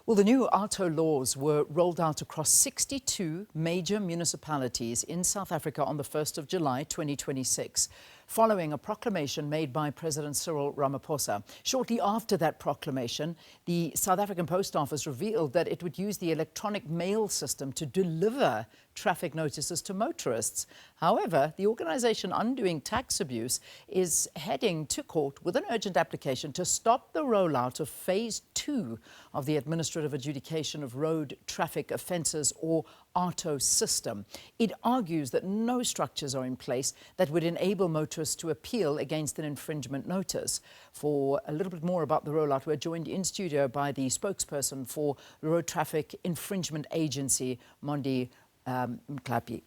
Well, the new AARTO laws were rolled out across 62 major municipalities in South Africa on the 1st of July 2026, following a proclamation made by President Cyril Ramaphosa. Shortly after that proclamation, the South African Post Office revealed that it would use the electronic mail system to deliver traffic notices to motorists. However, the organisation Undoing Tax Abuse is heading to court with an urgent application to stop the rollout of Phase 2 of the Administrative Adjudication of Road Traffic Offences, or AARTO system. It argues that no structures are in place that would enable motorists to appeal against an infringement notice. For a little bit more about the rollout, we're joined in studio by the spokesperson for the Road Traffic Infringement Agency, Monde Mkalipi.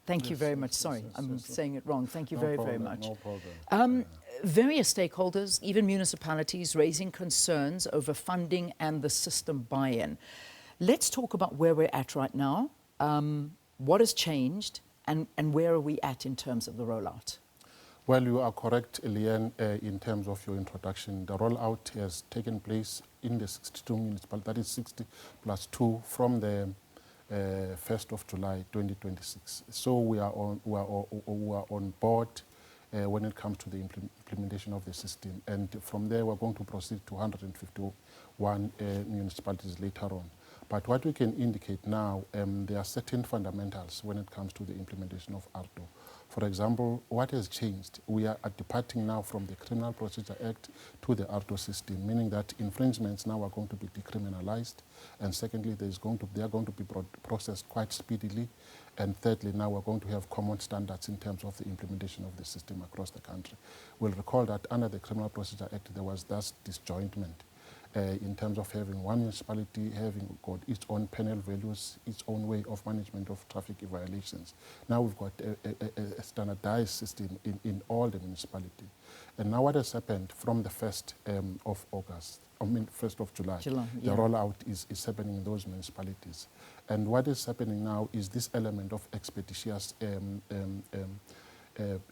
Thank you very much. Sorry, I'm saying it wrong. Thank you very much. No problem. Various stakeholders, even municipalities, raising concerns over funding and the system buy-in. Let's talk about where we're at right now, what has changed, and where are we at in terms of the rollout? Well, you are correct, Eliane, in terms of your introduction. The rollout has taken place in the 62 municipalities, that is 60 plus 2, from the 1st of July 2026. So we are on board when it comes to the implementation of the system. And from there, we're going to proceed to 151 municipalities later on. But what we can indicate now, there are certain fundamentals when it comes to the implementation of AARTO. For example, what has changed? We are departing now from the Criminal Procedure Act to the AARTO system, meaning that infringements now are going to be decriminalized. And secondly, they are going to be processed quite speedily. And thirdly, now we're going to have common standards in terms of the implementation of the system across the country. We'll recall that under the Criminal Procedure Act, there was thus disjointment in terms of having one municipality having got its own penal values, its own way of management of traffic violations. Now we've got a standardized system in all the municipalities. And now what has happened from the 1st of August, 1st of July, the rollout is happening in those municipalities. And what is happening now is this element of expeditious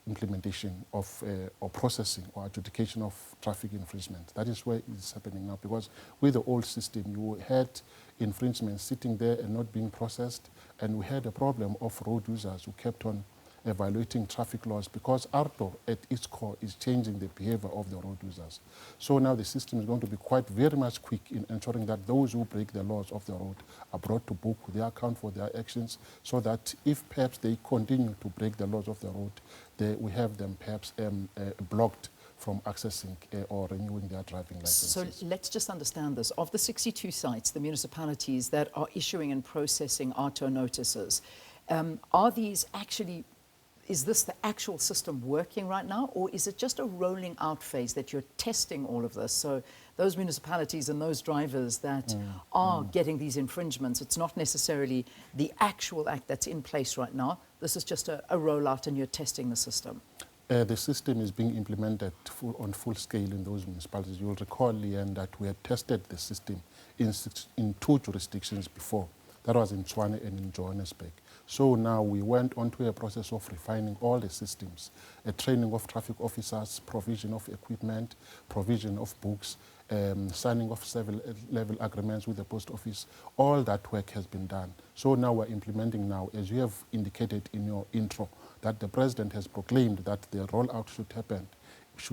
implementation of or processing or adjudication of traffic infringement. That is where it's happening now, because with the old system, you had infringements sitting there and not being processed, and we had a problem of road users who kept on evaluating traffic laws, because AARTO at its core is changing the behavior of the road users. So now the system is going to be very much quick in ensuring that those who break the laws of the road are brought to book, they account for their actions, so that if perhaps they continue to break the laws of the road, we have them perhaps blocked from accessing or renewing their driving licenses. So let's just understand this. Of the 62 sites, the municipalities that are issuing and processing AARTO notices, are these actually, is this the actual system working right now, or is it just a rolling out phase that you're testing all of this? So those municipalities and those drivers that are getting these infringements, it's not necessarily the actual act that's in place right now. This is just a rollout and you're testing the system. The system is being implemented on full scale in those municipalities. You'll recall, Leanne, that we had tested the system in 2 jurisdictions before. That was in Tshwane and in Johannesburg. So now we went on to a process of refining all the systems, a training of traffic officers, provision of equipment, provision of books, signing of level agreements with the post office. All that work has been done. So now we're implementing now, as you have indicated in your intro, that the President has proclaimed that the rollout should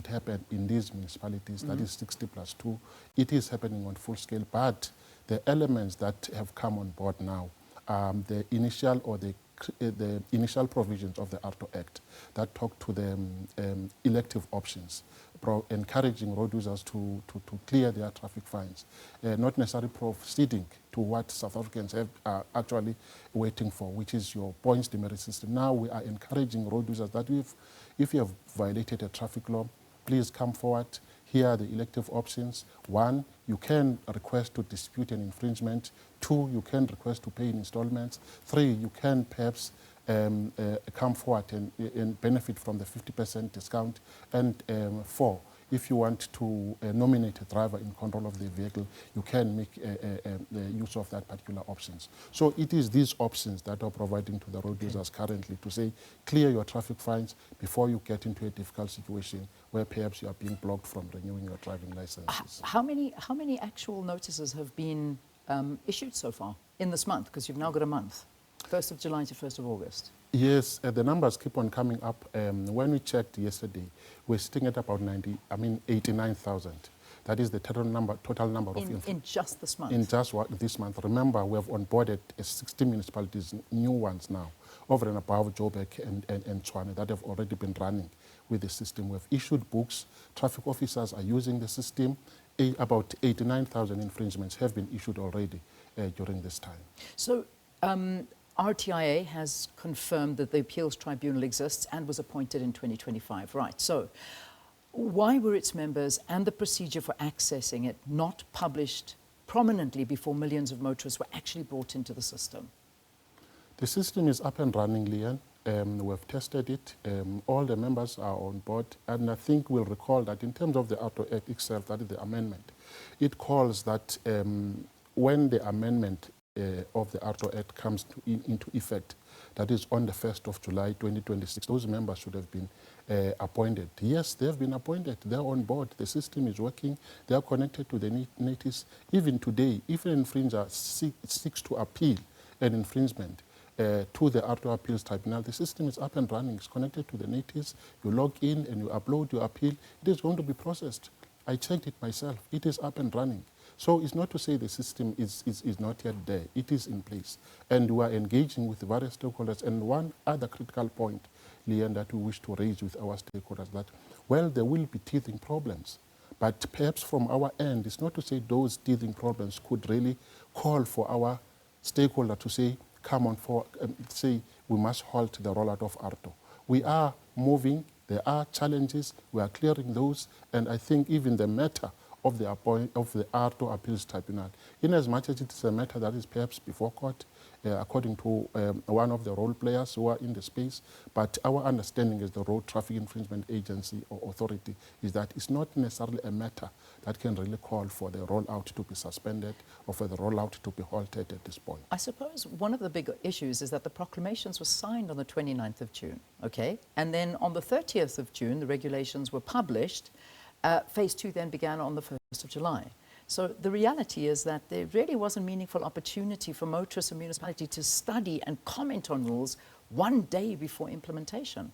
happen in these municipalities, that is 60 plus 2. It is happening on full scale, but the elements that have come on board now, the initial provisions of the AARTO Act that talk to the elective options, encouraging road users to clear their traffic fines, not necessarily proceeding to what South Africans are actually waiting for, which is your points demerit system. Now we are encouraging road users that if you have violated a traffic law, please come forward. Here are the elective options. 1, you can request to dispute an infringement. 2, you can request to pay in installments. 3, you can perhaps come forward and benefit from the 50% discount. And 4, if you want to nominate a driver in control of the vehicle, you can make use of that particular options. So it is these options that are providing to the road users currently to say, clear your traffic fines before you get into a difficult situation where perhaps you are being blocked from renewing your driving licenses. How many actual notices have been issued so far in this month? Because you've now got a month, 1st of July to 1st of August. Yes, the numbers keep on coming up. When we checked yesterday, we're sitting at about 89,000. That is the total number of in just this month. In just this month. Remember, we have onboarded 60 municipalities, new ones now, over and above Joburg and Tshwane, that have already been running with the system. We have issued books. Traffic officers are using the system. About 89,000 infringements have been issued already during this time. So. RTIA has confirmed that the appeals tribunal exists and was appointed in 2025. Right. So why were its members and the procedure for accessing it not published prominently before millions of motorists were actually brought into the system? The system is up and running, Leanne. We've tested it. All the members are on board. And I think we'll recall that in terms of the AARTO Act itself, that is the amendment, it calls that when the amendment of the AARTO Act comes into effect, that is on the 1st of July 2026, those members should have been appointed. Yes, they have been appointed. They're on board. The system is working. They are connected to the notice. Even today, if an infringer seeks to appeal an infringement to the AARTO Appeals Tribunal, the system is up and running. It's connected to the notice. You log in and you upload your appeal. It is going to be processed. I checked it myself. It is up and running. So it's not to say the system is not yet there. It is in place. And we are engaging with the various stakeholders. And one other critical point, Leanne, that we wish to raise with our stakeholders, that, well, there will be teething problems. But perhaps from our end, it's not to say those teething problems could really call for our stakeholder to say, come on, say we must halt the rollout of AARTO. We are moving. There are challenges. We are clearing those. And I think even the matter of the AARTO Appeals Tribunal, in as much as it is a matter that is perhaps before court, according to one of the role players who are in the space, but our understanding as the Road Traffic Infringement Agency or authority is that it's not necessarily a matter that can really call for the rollout to be suspended or for the rollout to be halted at this point. I suppose one of the big issues is that the proclamations were signed on the 29th of June, okay? And then on the 30th of June, the regulations were published. Phase 2 then began on the 1st of July. So the reality is that there really was a meaningful opportunity for motorists and municipalities to study and comment on rules one day before implementation.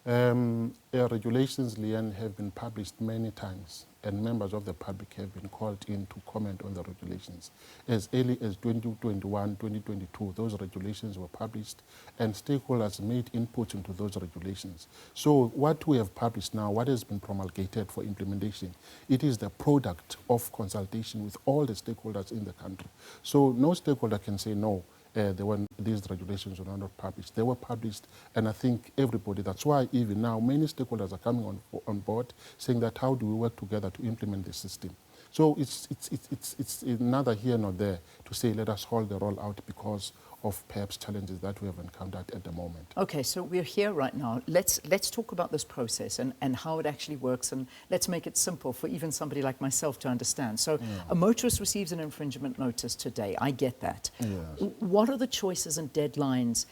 Regulations, Leanne, have been published many times, and members of the public have been called in to comment on the regulations. As early as 2021, 2022, those regulations were published, and stakeholders made input into those regulations. So what we have published now, what has been promulgated for implementation, it is the product of consultation with all the stakeholders in the country. So no stakeholder can say no. These regulations were not published. They were published, and I think everybody, that's why even now many stakeholders are coming on board saying that how do we work together to implement the system. So it's neither here nor there to say let us hold the rollout because of perhaps challenges that we have encountered at the moment. Okay, so we're here right now. Let's talk about this process and how it actually works, and let's make it simple for even somebody like myself to understand. So a motorist receives an infringement notice today. I get that. Yes. What are the choices and deadlines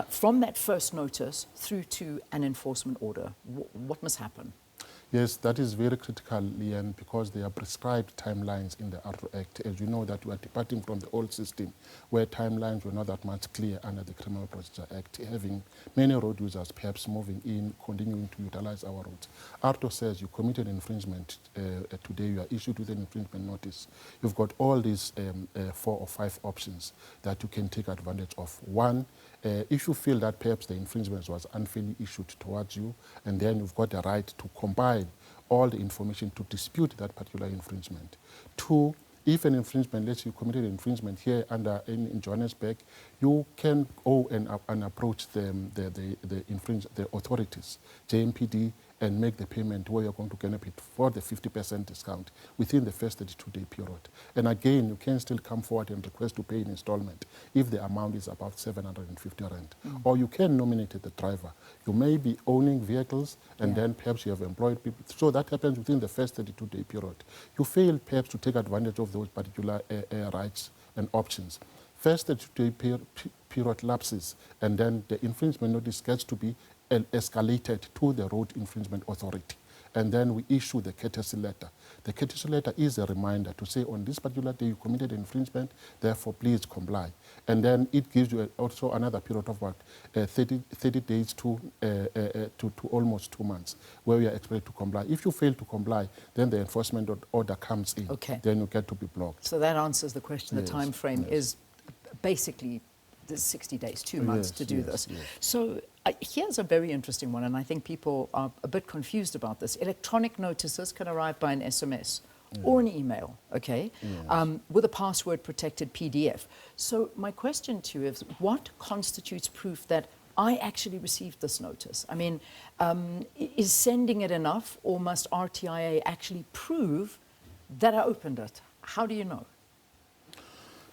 from that first notice through to an enforcement order? What must happen? Yes, that is very critical, Leanne, because there are prescribed timelines in the AARTO Act. As you know, that we are departing from the old system where timelines were not that much clear under the Criminal Procedure Act, having many road users perhaps moving in, continuing to utilize our roads. AARTO says you committed infringement today, you are issued with an infringement notice. You've got all these 4 or 5 options that you can take advantage of. One, if you feel that perhaps the infringement was unfairly issued towards you, and then you've got the right to combine all the information to dispute that particular infringement. 2, if an infringement, let's say you committed infringement here in Johannesburg, you can go and approach the authorities, JMPD and make the payment where you're going to benefit for the 50% discount within the first 32-day period. And again, you can still come forward and request to pay in installment if the amount is about 750 rand. Or you can nominate the driver. You may be owning vehicles and then perhaps you have employed people. So that happens within the first 32-day period. You fail perhaps to take advantage of those particular rights and options. First 32-day period lapses, and then the infringement notice gets to be escalated to the Road Infringement Authority. And then we issue the courtesy letter. The courtesy letter is a reminder to say, on this particular day you committed infringement, therefore please comply. And then it gives you also another period of about 30 days to almost 2 months, where you are expected to comply. If you fail to comply, then the enforcement order comes in. Okay. Then you get to be blocked. So that answers the question. The Yes, time frame yes. is basically the 60 days, 2 months Yes, to do yes, this. yes. So here's a very interesting one, and I think people are a bit confused about this. Electronic notices can arrive by an SMS or an email, okay, with a password-protected PDF. So my question to you is, what constitutes proof that I actually received this notice? I mean, is sending it enough, or must RTIA actually prove that I opened it? How do you know?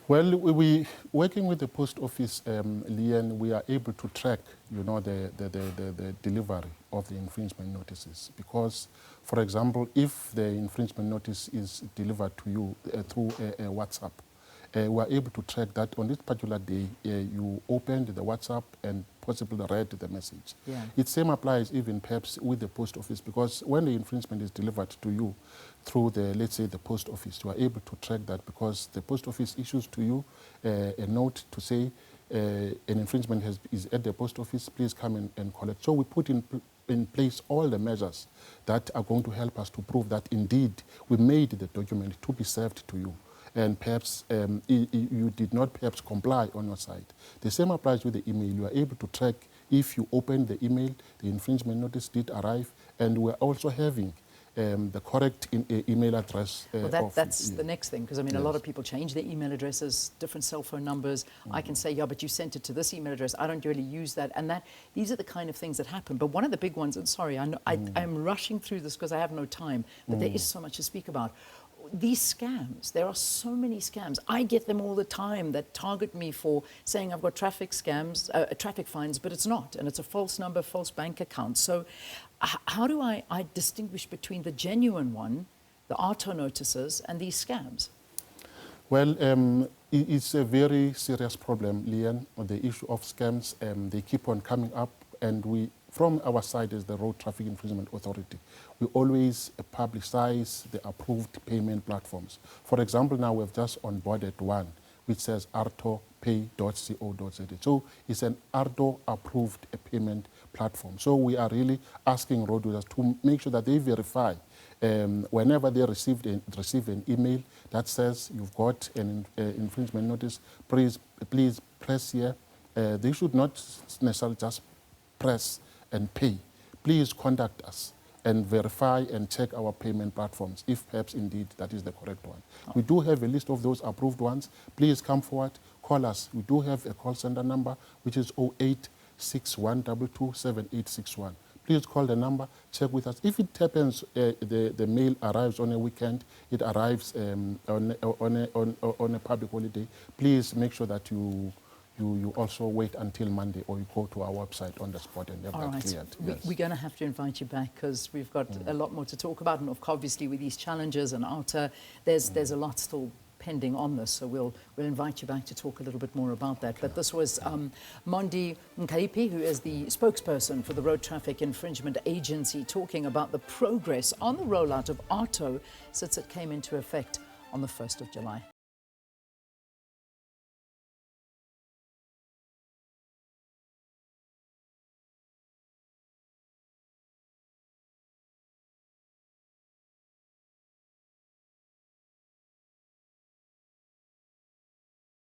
Well, we working with the post office, Leanne, we are able to track, you know, the delivery of the infringement notices. Because, for example, if the infringement notice is delivered to you through a WhatsApp, we are able to track that on this particular day, you opened the WhatsApp and possibly read the message. Yeah. It same applies even perhaps with the post office, because when the infringement is delivered to you through the, let's say, the post office, you are able to track that, because the post office issues to you a note to say an infringement is at the post office, please come and collect. So we put in place all the measures that are going to help us to prove that indeed we made the document to be served to you. And perhaps you did not perhaps comply on your side. The same applies with the email. You are able to track if you opened the email, the infringement notice did arrive, and we're also having the correct email address. Well, that's the next thing, because I mean, a lot Yes. of people change their email addresses, different cell phone numbers. I can say, yeah, but you sent it to this email address. I don't really use that. And these are the kind of things that happen. But one of the big ones, and sorry, I'm rushing through this because I have no time, but there is so much to speak about. These scams, there are so many scams. I get them all the time that target me for saying I've got traffic scams, traffic fines, but it's not. And it's a false number, false bank account. So how do I distinguish between the genuine one, the AARTO notices, and these scams? Well, it's a very serious problem, Leanne, on the issue of scams. They keep on coming up, and we, from our side as the Road Traffic Infringement Authority, we always publicize the approved payment platforms. For example, now we've just onboarded one, which says artopay.co.za. So it's an AARTO approved payment platform. So we are really asking road users to make sure that they verify whenever they receive an email that says you've got an infringement notice, please press here. They should not necessarily just press and pay. Please contact us and verify and check our payment platforms if perhaps indeed that is the correct one. We do have a list of those approved ones. Please come forward, call us. We do have a call center number, which is 0861227861. Please call the number, check with us. If it happens the mail arrives on a weekend, it arrives on a public holiday, please make sure that you also wait until Monday, or you go to our website on the spot and have that cleared. Yes. We're going to have to invite you back, because we've got a lot more to talk about, and obviously with these challenges and AARTO, there's a lot still pending on this, so we'll invite you back to talk a little bit more about that. But this was Monde Mkalipi, who is the spokesperson for the Road Traffic Infringement Agency, talking about the progress on the rollout of AARTO since it came into effect on the 1st of July.